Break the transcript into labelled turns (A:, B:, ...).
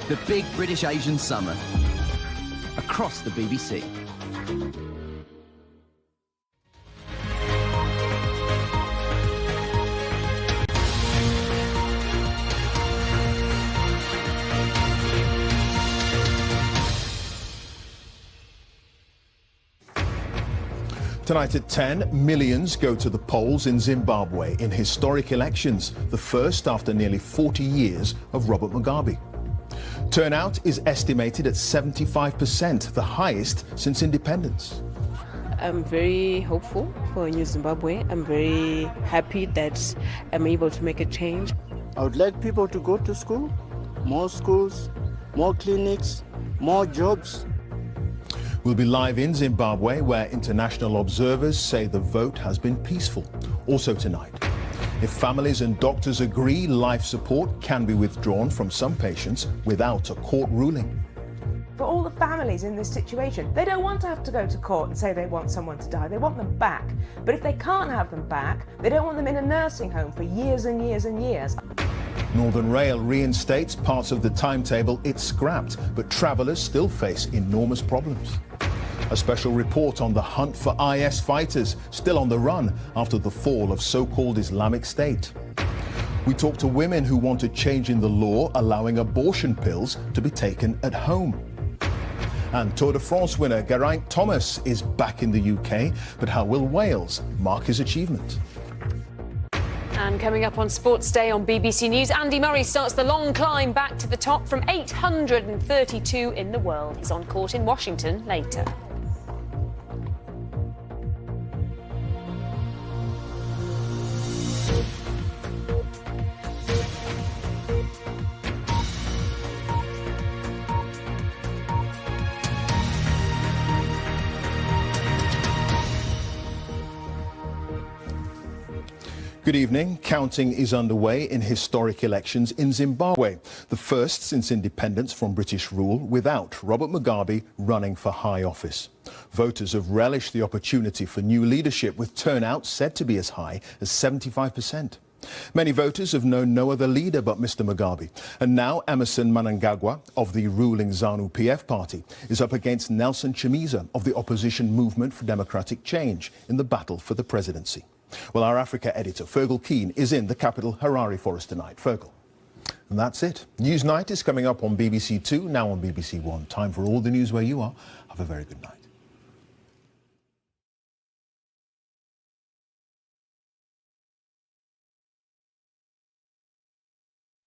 A: The Big British Asian Summer. Across the BBC.
B: Tonight at 10, millions go to the polls in Zimbabwe in historic elections, the first after nearly 40 years of Robert Mugabe. Turnout is estimated at 75%, the highest since independence.
C: I'm very hopeful for a new Zimbabwe. I'm very happy that I'm able to make a change.
D: I would like people to go to school, more schools, more clinics, more jobs.
B: We'll be live in Zimbabwe, where international observers say the vote has been peaceful. Also tonight, if families and doctors agree, life support can be withdrawn from some patients without a court ruling.
E: For all the families in this situation, they don't want to have to go to court and say they want someone to die. They want them back. But if they can't have them back, they don't want them in a nursing home for years and years and years.
B: Northern Rail reinstates parts of the timetable it scrapped, but travellers still face enormous problems. A special report on the hunt for IS fighters, still on the run after the fall of so-called Islamic State. We talk to women who want a change in the law allowing abortion pills to be taken at home. And Tour de France winner Geraint Thomas is back in the UK, but how will Wales mark his achievement?
F: And coming up on Sports Day on BBC News, Andy Murray starts the long climb back to the top from 832 in the world. He's on court in Washington later.
B: Good evening. Counting is underway in historic elections in Zimbabwe, the first since independence from British rule without Robert Mugabe running for high office. Voters have relished the opportunity for new leadership, with turnout said to be as high as 75%. Many voters have known no other leader but Mr. Mugabe. And now Emmerson Mnangagwa of the ruling ZANU-PF party is up against Nelson Chamisa of the opposition Movement for Democratic Change in the battle for the presidency. Well, our Africa editor, Fergal Keane, is in the capital, Harare, for us tonight. Fergal. And that's it. Newsnight is coming up on BBC Two, now on BBC One. Time for all the news where you are. Have a very good night.